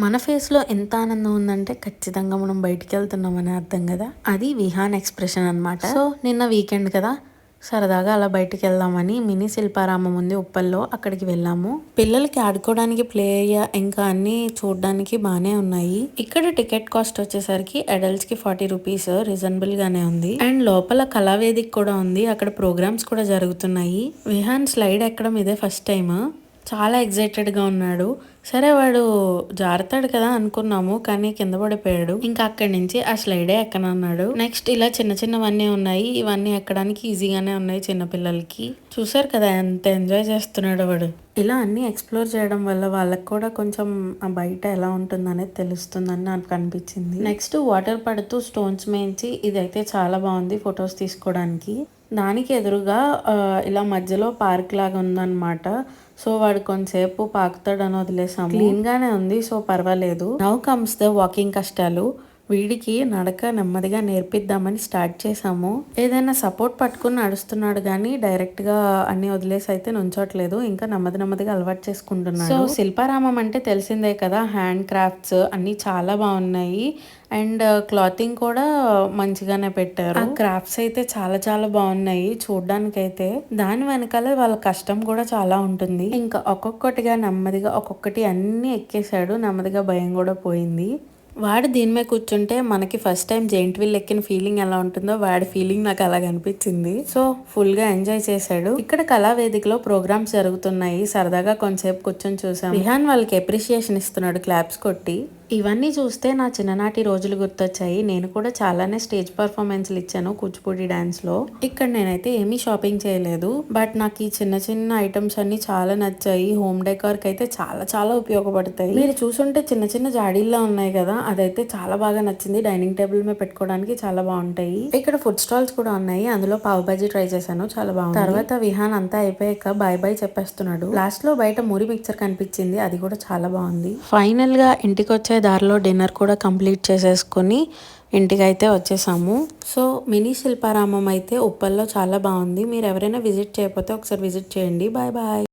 మన ఫేస్లో ఎంత ఆనందం ఉందంటే ఖచ్చితంగా మనం బయటికి వెళ్తున్నామని అర్థం కదా. అది విహాన్ ఎక్స్ప్రెషన్ అనమాట. సో నిన్న వీకెండ్ కదా, సరదాగా అలా బయటికి వెళ్దామని మినీ శిల్పారామం ఉంది ఉప్పల్లో, అక్కడికి వెళ్ళాము. పిల్లలకి ఆడుకోవడానికి ప్లే ఏరియా ఇంకా అన్ని చూడడానికి బాగానే ఉన్నాయి. ఇక్కడ టికెట్ కాస్ట్ వచ్చేసరికి అడల్ట్స్ కి 40 రూపీస్, రీజనబుల్ గానే ఉంది. అండ్ లోపల కళావేదిక కూడా ఉంది, అక్కడ ప్రోగ్రామ్స్ కూడా జరుగుతున్నాయి. విహాన్ స్లైడ్ ఎక్కడం ఇదే ఫస్ట్ టైం. చాలా ఎగ్జైటెడ్గా ఉన్నాడు. సరే వాడు జారుతాడు కదా అనుకున్నాము, కానీ కింద పడిపోయాడు. ఇంకా అక్కడి నుంచి ఆ స్లైడే ఎక్కనన్నాడు. నెక్స్ట్ ఇలా చిన్న చిన్నవన్నీ ఉన్నాయి, ఇవన్నీ ఎక్కడానికి ఈజీగానే ఉన్నాయి చిన్నపిల్లలకి. చూసారు కదా ఎంత ఎంజాయ్ చేస్తున్నాడు వాడు. ఇలా అన్ని ఎక్స్ప్లోర్ చేయడం వల్ల వాళ్ళకి కూడా కొంచెం ఆ బయట ఎలా ఉంటుందనేది తెలుస్తుందని నాకు అనిపించింది. నెక్స్ట్ వాటర్ పడుతూ స్టోన్స్ మేంచి ఇదైతే చాలా బాగుంది ఫొటోస్ తీసుకోవడానికి. దానికి ఎదురుగా ఇలా మధ్యలో పార్క్ లాగా ఉందన్నమాట. సో వాడు కొంతసేపు పాకుతాడని వదిలేసాము. క్లీన్ గానే ఉంది, సో పర్వాలేదు. నౌ కమ్స్ ద వాకింగ్ కష్టాలు. వీడికి నడక నెమ్మదిగా నేర్పిద్దామని స్టార్ట్ చేసాము. ఏదైనా సపోర్ట్ పట్టుకుని నడుస్తున్నాడు కానీ డైరెక్ట్ గా అన్ని వదిలేసి అయితే నుంచోట్లేదు. ఇంకా నెమ్మదిగా అలవాటు చేసుకుంటున్నాడు. సో శిల్పారామం అంటే తెలిసిందే కదా, హ్యాండ్ క్రాఫ్ట్స్ అన్ని చాలా బాగున్నాయి. అండ్ క్లాతింగ్ కూడా మంచిగానే పెట్టారు. ఆ క్రాఫ్ట్స్ అయితే చాలా బాగున్నాయి చూడడానికి అయితే. దాని వెనకాల వాళ్ళ కష్టం కూడా చాలా ఉంటుంది. ఇంకా ఒక్కొక్కటిగా నెమ్మదిగా ఒక్కొక్కటి అన్ని ఎక్కేసాడు. నెమ్మదిగా భయం కూడా పోయింది. వాడు దీని మీద కూర్చుంటే మనకి ఫస్ట్ టైం జెయింట్ వీల్ ఎక్కిన ఫీలింగ్ ఎలా ఉంటుందో వాడి ఫీలింగ్ నాకు అలాగ అనిపించింది. సో ఫుల్ గా ఎంజాయ్ చేశాడు. ఇక్కడ కళావేదికలో ప్రోగ్రామ్స్ జరుగుతున్నాయి, సరదాగా కొంతసేపు కూర్చొని చూసాం. విహాన్ వాళ్ళకి అప్రిషియేషన్ ఇస్తున్నాడు క్లాప్స్ కొట్టి. ఇవన్నీ చూస్తే నా చిన్ననాటి రోజులు గుర్తొచ్చాయి. నేను కూడా చాలానే స్టేజ్ పర్ఫార్మెన్స్లు ఇచ్చాను కూచిపూడి డాన్స్ లో. ఇక్కడ నేనైతే ఏమీ షాపింగ్ చేయలేదు, బట్ నాకు ఈ చిన్న ఐటమ్స్ అన్ని చాలా నచ్చాయి. హోమ్ డెకార్ కి అయితే చాలా ఉపయోగపడతాయి. మీరు చూసుంటే చిన్న జాడీల్లో ఉన్నాయి కదా, అదైతే చాలా బాగా నచ్చింది. డైనింగ్ టేబుల్ మీద పెట్టుకోవడానికి చాలా బాగుంటాయి. ఇక్కడ ఫుడ్ స్టాల్స్ కూడా ఉన్నాయి, అందులో పావ్ బాజీ ట్రై చేశాను, చాలా బాగుంది. తర్వాత విహాన్ అంతా అయిపోయాక బాయ్ చెప్పేస్తున్నాడు. లాస్ట్ లో బయట మురి మిక్చర్ కనిపించింది, అది కూడా చాలా బాగుంది. ఫైనల్ గా ఇంటికి వచ్చే దారిలో డిన్నర్ కూడా కంప్లీట్ చేసేసుకొని ఇంటికి అయితే వచ్చేసాము. సో మినీ శిల్పారామం అయితే ఉప్పల్లో చాలా బాగుంది. మీరు ఎవరైనా విజిట్ చేయకపోతే ఒకసారి విజిట్ చేయండి. బాయ్.